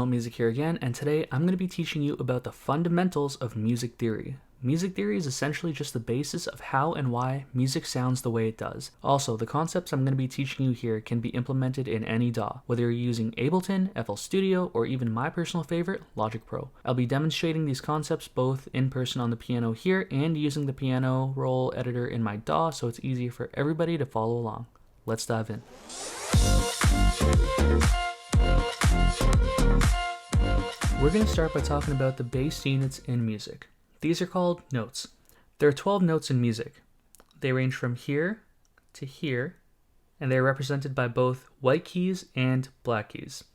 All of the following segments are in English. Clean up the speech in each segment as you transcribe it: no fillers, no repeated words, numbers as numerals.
Music here again, and today I'm going to be teaching you about the fundamentals of music theory. Music theory is essentially just the basis of how and why music sounds the way it does. Also, the concepts I'm going to be teaching you here can be implemented in any DAW, whether you're using Ableton, FL Studio, or even my personal favorite, Logic Pro. I'll be demonstrating these concepts both in person on the piano here and using the piano roll editor in my DAW, so it's easier for everybody to follow along. Let's dive in. We're going to start by talking about the bass units in music. These are called notes. There are 12 notes in music. They range from here to here, and they're represented by both white keys and black keys.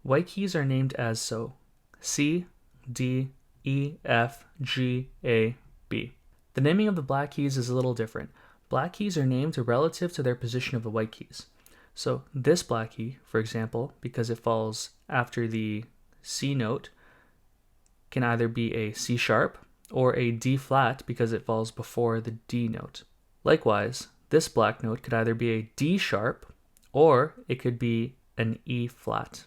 White keys are named as so: C, D, E, F, G, A, B. The naming of the black keys is a little different. Black keys are named relative to their position of the white keys. So this black key, for example, because it falls after the C note, can either be a C sharp or a D flat because it falls before the D note. Likewise, this black note could either be a D sharp or it could be an E flat.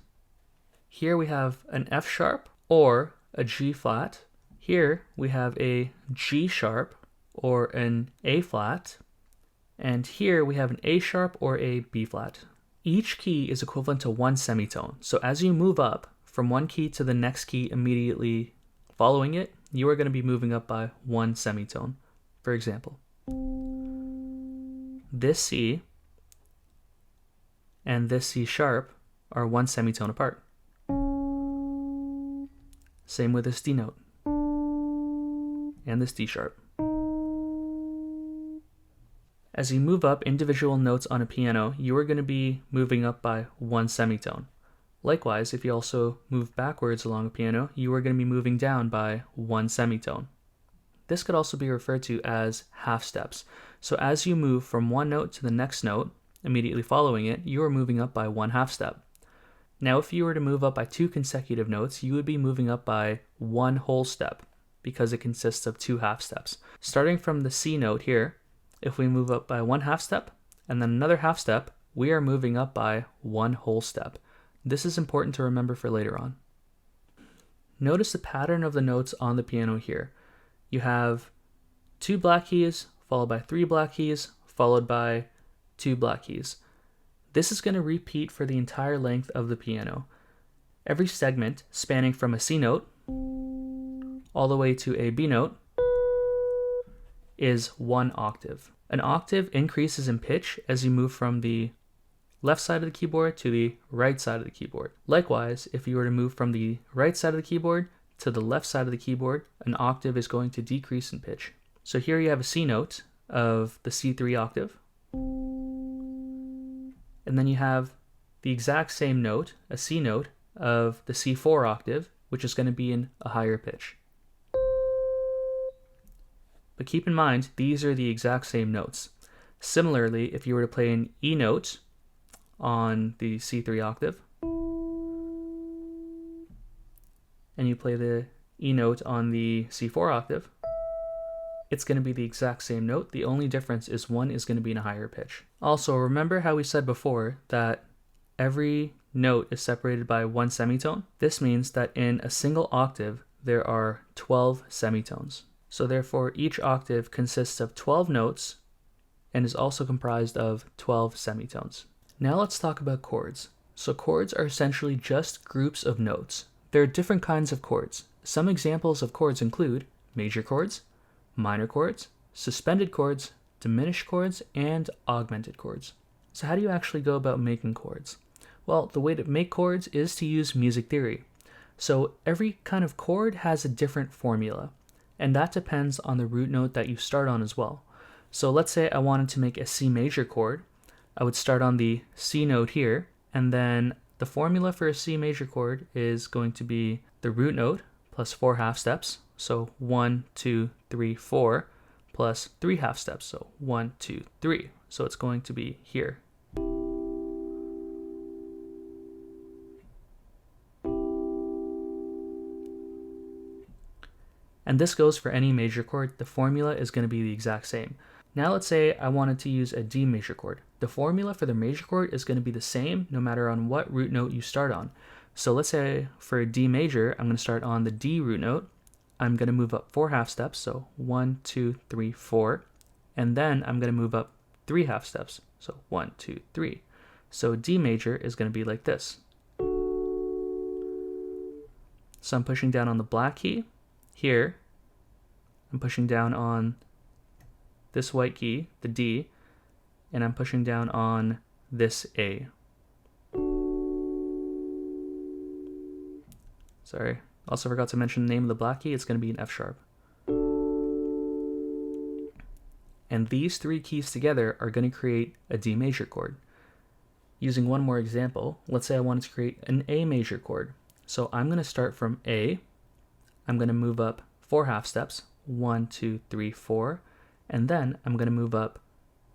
Here we have an F sharp or a G flat. Here we have a G sharp or an A flat. And here we have an A sharp or a B flat. Each key is equivalent to one semitone. So as you move up from one key to the next key immediately following it, you are going to be moving up by one semitone. For example, this C and this C sharp are one semitone apart. Same with this D note and this D sharp. As you move up individual notes on a piano, you are going to be moving up by one semitone. Likewise, if you also move backwards along a piano, you are going to be moving down by one semitone. This could also be referred to as half steps. So as you move from one note to the next note, immediately following it, you are moving up by one half step. Now, if you were to move up by two consecutive notes, you would be moving up by one whole step because it consists of two half steps. Starting from the C note here, if we move up by one half step and then another half step, we are moving up by one whole step. This is important to remember for later on. Notice the pattern of the notes on the piano here. You have two black keys, followed by three black keys, followed by two black keys. This is going to repeat for the entire length of the piano. Every segment spanning from a C note all the way to a B note is one octave. An octave increases in pitch as you move from the left side of the keyboard to the right side of the keyboard. Likewise, if you were to move from the right side of the keyboard to the left side of the keyboard, an octave is going to decrease in pitch. So here you have a C note of the C3 octave, and then you have the exact same note, a C note of the C4 octave, which is going to be in a higher pitch. But keep in mind, these are the exact same notes. Similarly, if you were to play an E note on the C3 octave, and you play the E note on the C4 octave, it's going to be the exact same note. The only difference is one is going to be in a higher pitch. Also, remember how we said before that every note is separated by one semitone? This means that in a single octave, there are 12 semitones. So therefore, each octave consists of 12 notes and is also comprised of 12 semitones. Now let's talk about chords. So chords are essentially just groups of notes. There are different kinds of chords. Some examples of chords include major chords, minor chords, suspended chords, diminished chords, and augmented chords. So how do you actually go about making chords? Well, the way to make chords is to use music theory. So every kind of chord has a different formula, and that depends on the root note that you start on as well. So let's say I wanted to make a C major chord. I would start on the C note here, and then the formula for a C major chord is going to be the root note plus 4 half steps, so 1, 2, 3, 4, plus 3 half steps, so 1, 2, 3. So it's going to be here. And this goes for any major chord. The formula is going to be the exact same. Now let's say I wanted to use a D major chord. The formula for the major chord is going to be the same no matter on what root note you start on. So let's say for D major, I'm going to start on the D root note. I'm going to move up 4 half steps, so 1, 2, 3, 4. And then I'm going to move up 3 half steps, so 1, 2, 3. So D major is going to be like this. So I'm pushing down on the black key. Here, I'm pushing down on this white key, the D, and I'm pushing down on this A. Sorry, also forgot to mention the name of the black key. It's going to be an F sharp. And these 3 keys together are going to create a D major chord. Using one more example, let's say I wanted to create an A major chord. So I'm going to start from A. I'm going to move up 4 half steps, 1, 2, 3, 4, and then I'm going to move up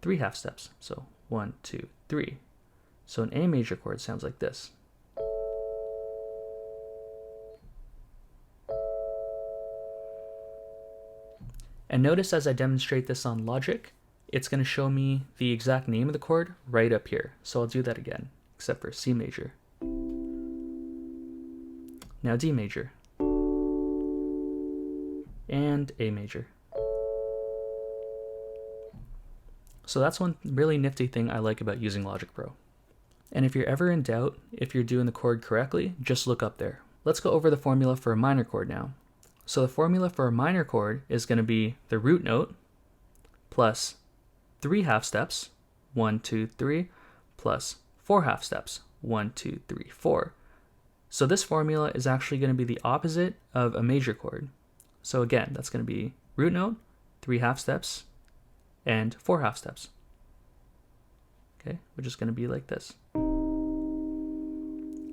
3 half steps, so 1, 2, 3. So an A major chord sounds like this. And notice as I demonstrate this on Logic, it's going to show me the exact name of the chord right up here. So I'll do that again, except for C major. Now D major. And A major. So that's one really nifty thing I like about using Logic Pro. And if you're ever in doubt if you're doing the chord correctly, just look up there. Let's go over the formula for a minor chord now. So the formula for a minor chord is going to be the root note plus 3 half steps, 1, 2, 3, plus 4 half steps, 1, 2, 3, 4. So this formula is actually going to be the opposite of a major chord. So again, that's going to be root note, 3 half steps, and 4 half steps. Okay, which is going to be like this.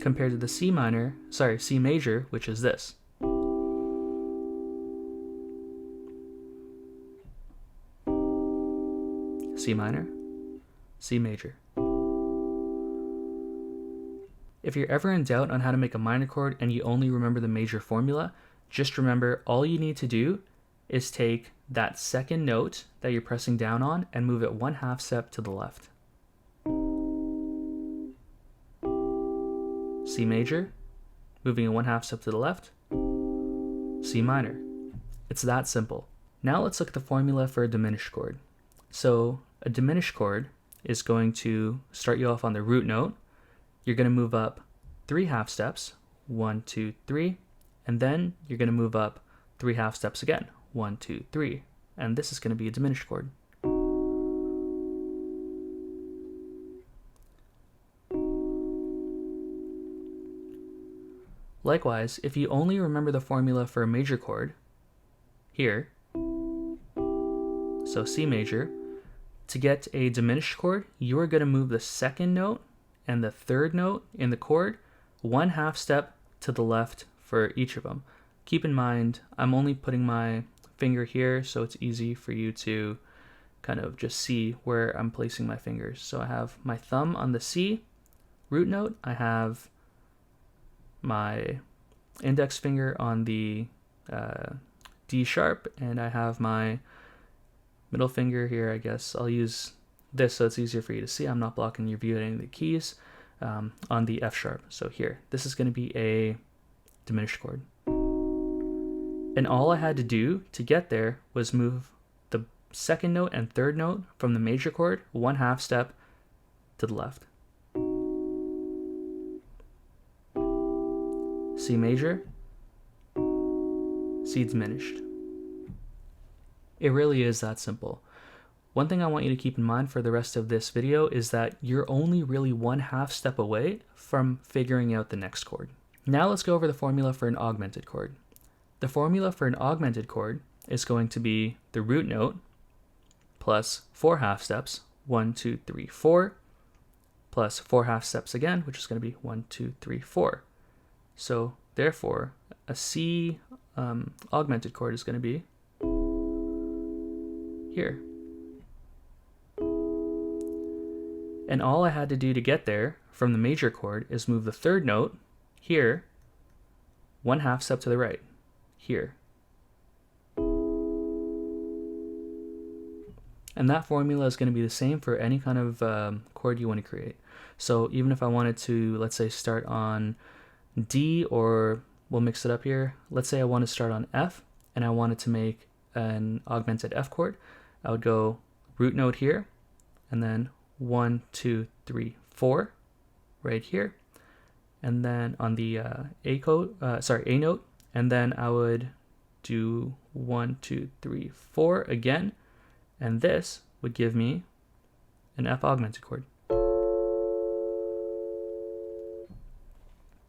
Compared to the C major, which is this. C minor, C major. If you're ever in doubt on how to make a minor chord and you only remember the major formula, just remember all you need to do is take that second note that you're pressing down on and move it 1 half step to the left. C major, moving it 1 half step to the left, C minor. It's that simple. Now let's look at the formula for a diminished chord. So a diminished chord is going to start you off on the root note. You're going to move up 3 half steps, 1, 2, 3, and then you're going to move up 3 half steps again, 1, 2, 3, and this is going to be a diminished chord. Likewise, if you only remember the formula for a major chord, here, so C major, to get a diminished chord, you are going to move the second note and the third note in the chord 1 half step to the left for each of them. Keep in mind, I'm only putting my finger here, so it's easy for you to kind of just see where I'm placing my fingers. So I have my thumb on the C root note, I have my index finger on the D sharp, and I have my middle finger here. I guess I'll use this so it's easier for you to see. I'm not blocking your view at any of the keys, on the F sharp. So here, this is going to be a diminished chord. And all I had to do to get there was move the second note and third note from the major chord 1 half step to the left. C major, C diminished. It really is that simple. One thing I want you to keep in mind for the rest of this video is that you're only really 1 half step away from figuring out the next chord. Now let's go over the formula for an augmented chord. The formula for an augmented chord is going to be the root note plus 4 half steps, 1, 2, 3, 4, plus 4 half steps again, which is going to be 1, 2, 3, 4. So therefore, a C augmented chord is going to be here. And all I had to do to get there from the major chord is move the third note here 1 half step to the right, here. And that formula is going to be the same for any kind of chord you want to create. So even if I wanted to, let's say, start on D, or we'll mix it up here. Let's say I want to start on F and I wanted to make an augmented F chord. I would go root note here and then 1, 2, 3, 4 right here. And then on the A note, and then I would do 1, 2, 3, 4 again, and this would give me an F augmented chord.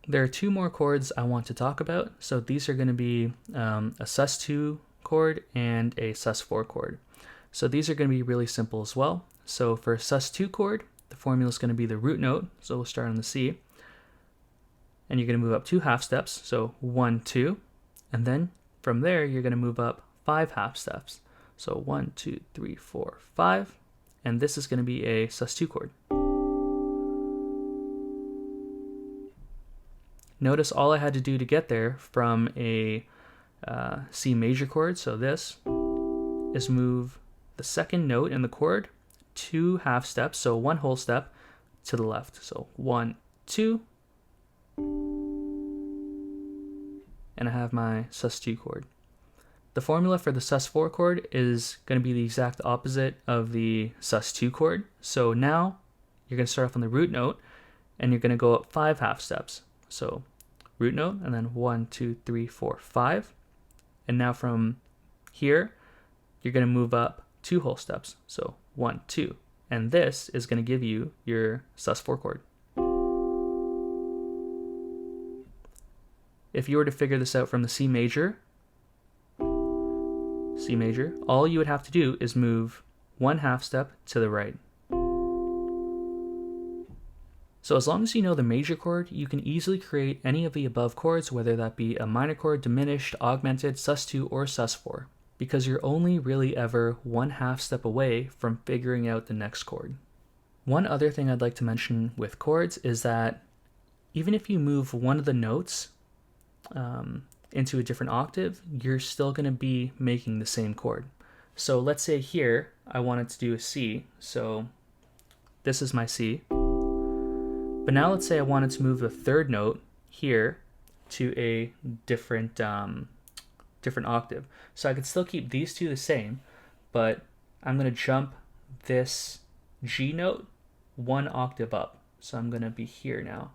There are two more chords I want to talk about. So these are going to be a sus2 chord and a sus4 chord. So these are going to be really simple as well. So for a sus2 chord, the formula is going to be the root note. So we'll start on the C. And you're going to move up 2 half steps. So 1, 2. And then from there, you're going to move up 5 half steps. So 1, 2, 3, 4, 5. And this is going to be a sus2 chord. Notice all I had to do to get there from a C major chord, so this, is move the second note in the chord 2 half steps, so 1 whole step to the left. So 1, 2, and I have my sus2 chord. The formula for the sus4 chord is going to be the exact opposite of the sus2 chord. So now you're going to start off on the root note and you're going to go up 5 half steps. So root note and then 1, 2, 3, 4, 5. And now from here, you're going to move up 2 whole steps. So 1, 2. And this is going to give you your sus4 chord. If you were to figure this out from the C major, all you would have to do is move 1 half step to the right. So as long as you know the major chord, you can easily create any of the above chords, whether that be a minor chord, diminished, augmented, sus2, or sus4, because you're only really ever 1 half step away from figuring out the next chord. One other thing I'd like to mention with chords is that even if you move one of the notes into a different octave, you're still going to be making the same chord. So let's say here I wanted to do a C, so this is my C. But now let's say I wanted to move the third note here to a different octave. So I could still keep these two the same, but I'm going to jump this G note 1 octave up. So I'm going to be here now.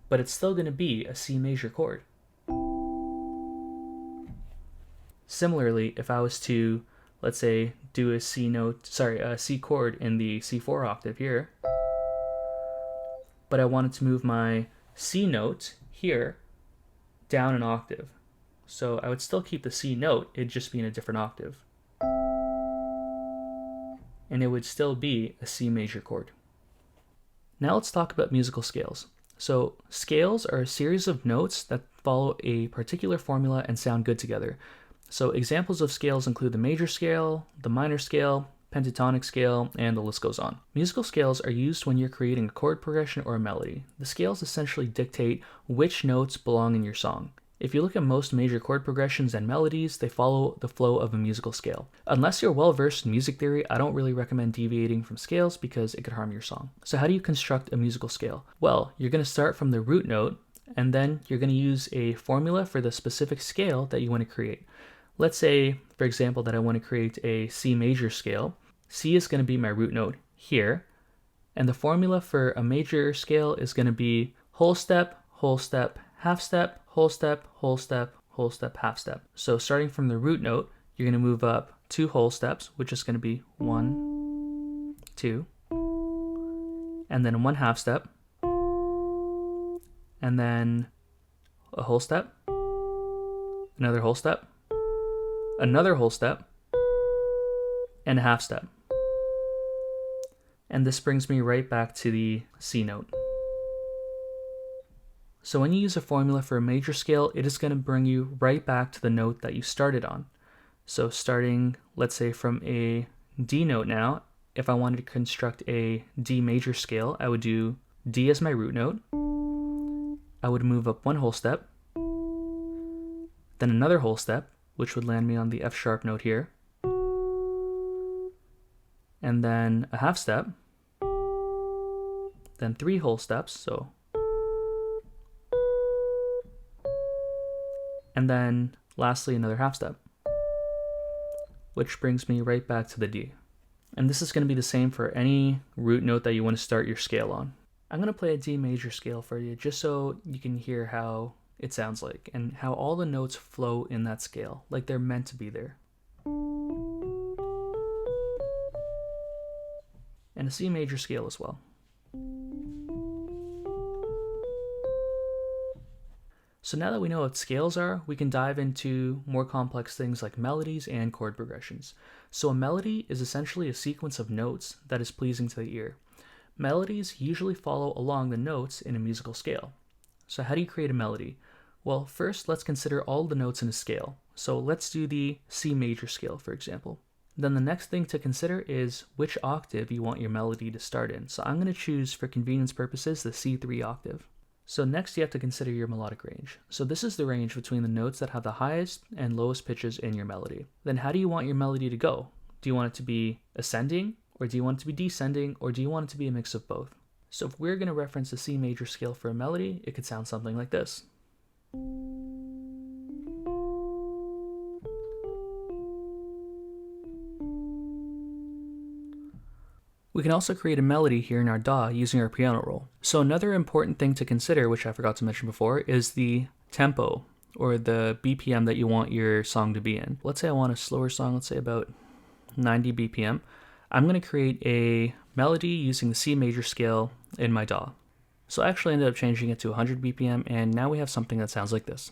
But it's still going to be a C major chord. Similarly, if I was to, let's say, do a C chord in the C4 octave here, but I wanted to move my C note here down an octave. So I would still keep the C note, it'd just be in a different octave. And it would still be a C major chord. Now let's talk about musical scales. So scales are a series of notes that follow a particular formula and sound good together. So examples of scales include the major scale, the minor scale, pentatonic scale, and the list goes on. Musical scales are used when you're creating a chord progression or a melody. The scales essentially dictate which notes belong in your song. If you look at most major chord progressions and melodies, they follow the flow of a musical scale. Unless you're well versed in music theory, I don't really recommend deviating from scales because it could harm your song. So how do you construct a musical scale? Well, you're going to start from the root note, and then you're going to use a formula for the specific scale that you want to create. Let's say, for example, that I want to create a C major scale. C is going to be my root note here, and the formula for a major scale is going to be whole step, half step, whole step, whole step, whole step, half step. So starting from the root note, you're going to move up 2 whole steps, which is going to be 1, 2, and then 1 half step, and then a whole step, another whole step, another whole step, and a half step. And this brings me right back to the C note. So when you use a formula for a major scale, it is going to bring you right back to the note that you started on. So starting, let's say, from a D note now, if I wanted to construct a D major scale, I would do D as my root note. I would move up 1 whole step, then another whole step, which would land me on the F sharp note here, and then a half step, then 3 whole steps, so, and then lastly another half step, which brings me right back to the D. And this is going to be the same for any root note that you want to start your scale on. I'm going to play a D major scale for you just so you can hear how it sounds like and how all the notes flow in that scale, like they're meant to be there. And a C major scale as well. So now that we know what scales are, we can dive into more complex things like melodies and chord progressions. So a melody is essentially a sequence of notes that is pleasing to the ear. Melodies usually follow along the notes in a musical scale. So how do you create a melody? Well, first let's consider all the notes in a scale. So let's do the C major scale, for example. Then the next thing to consider is which octave you want your melody to start in. So I'm going to choose, for convenience purposes, the C3 octave. So next you have to consider your melodic range. So this is the range between the notes that have the highest and lowest pitches in your melody. Then how do you want your melody to go? Do you want it to be ascending, or do you want it to be descending, or do you want it to be a mix of both? So if we're going to reference the C major scale for a melody, it could sound something like this. We can also create a melody here in our DAW using our piano roll. So another important thing to consider, which I forgot to mention before, is the tempo or the BPM that you want your song to be in. Let's say I want a slower song, let's say about 90 BPM. I'm going to create a melody using the C major scale in my DAW. So I actually ended up changing it to 100 BPM, and now we have something that sounds like this.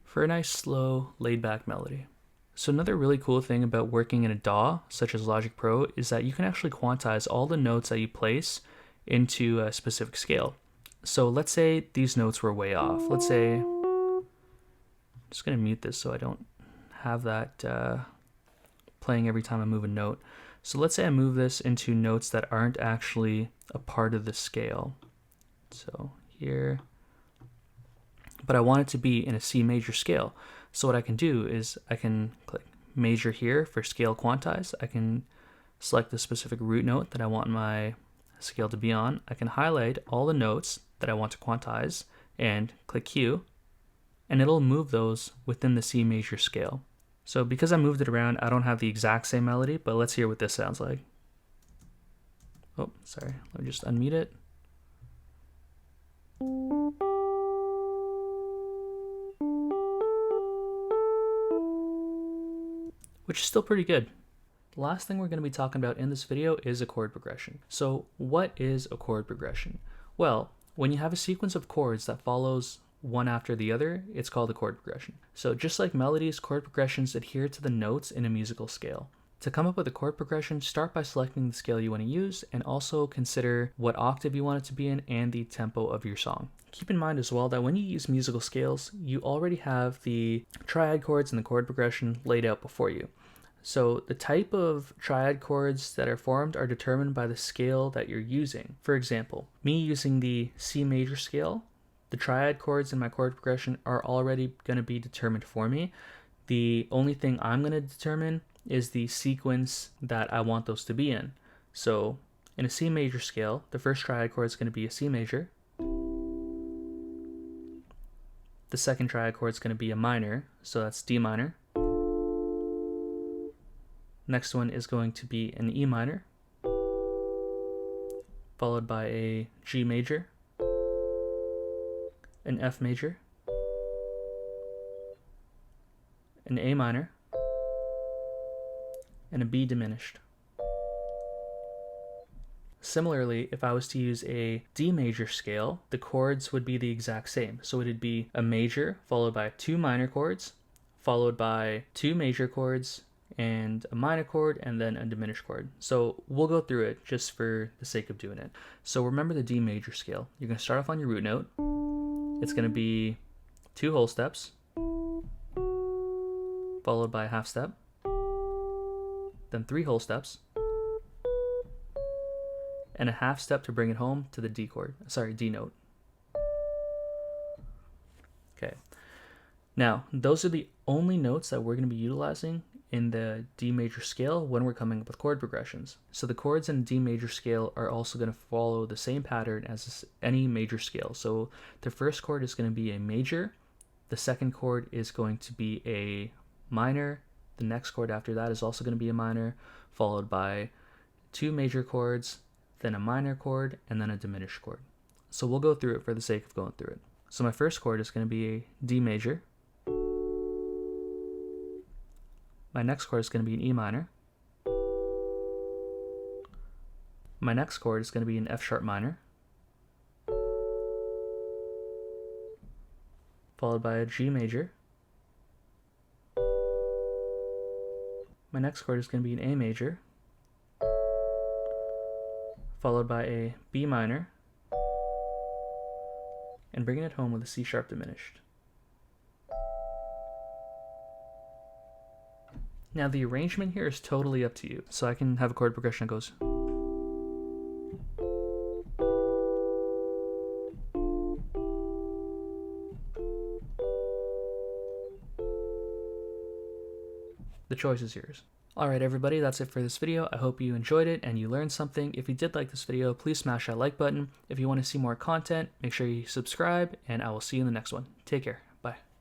For a nice, slow, laid-back melody. So another really cool thing about working in a DAW, such as Logic Pro, is that you can actually quantize all the notes that you place into a specific scale. So let's say these notes were way off. Let's say, I'm just going to mute this so I don't have that playing every time I move a note. So let's say I move this into notes that aren't actually a part of the scale. So here, but I want it to be in a C major scale. So what I can do is I can click major here for scale quantize. I can select the specific root note that I want my scale to be on. I can highlight all the notes that I want to quantize and click Q, and it'll move those within the C major scale. So because I moved it around, I don't have the exact same melody, but let's hear what this sounds like. Oh, sorry, let me just unmute it. Which is still pretty good. The last thing we're going to be talking about in this video is a chord progression. So what is a chord progression? Well, when you have a sequence of chords that follows one after the other, it's called a chord progression. So just like melodies, chord progressions adhere to the notes in a musical scale. To come up with a chord progression, start by selecting the scale you want to use and also consider what octave you want it to be in and the tempo of your song. Keep in mind as well that when you use musical scales, you already have the triad chords and the chord progression laid out before you. So the type of triad chords that are formed are determined by the scale that you're using. For example, me using the C major scale, the triad chords in my chord progression are already going to be determined for me. The only thing I'm going to determine is the sequence that I want those to be in. So in a C major scale, the first triad chord is going to be a C major. The second triad chord is going to be a minor, so that's D minor. Next one is going to be an E minor, followed by a G major, an F major, an A minor, and a B diminished. Similarly, if I was to use a D major scale, the chords would be the exact same. So it would be a major followed by 2 minor chords, followed by 2 major chords, and a minor chord, and then a diminished chord. So we'll go through it just for the sake of doing it. So remember the D major scale. You're going to start off on your root note. It's going to be 2 whole steps, followed by a half step, then 3 whole steps, and a half step to bring it home to the D note. Okay. Now, those are the only notes that we're going to be utilizing in the D major scale when we're coming up with chord progressions. So the chords in D major scale are also going to follow the same pattern as any major scale. So the first chord is going to be a major, the second chord is going to be a minor, the next chord after that is also going to be a minor, followed by 2 major chords, then a minor chord, and then a diminished chord. So we'll go through it for the sake of going through it. So my first chord is going to be a D major. My next chord is going to be an E minor. My next chord is going to be an F sharp minor, followed by a G major. My next chord is going to be an A major, followed by a B minor, and bringing it home with a C sharp diminished. Now the arrangement here is totally up to you, so I can have a chord progression that goes. The choice is yours. Alright everybody, that's it for this video. I hope you enjoyed it and you learned something. If you did like this video, please smash that like button. If you want to see more content, make sure you subscribe, and I will see you in the next one. Take care.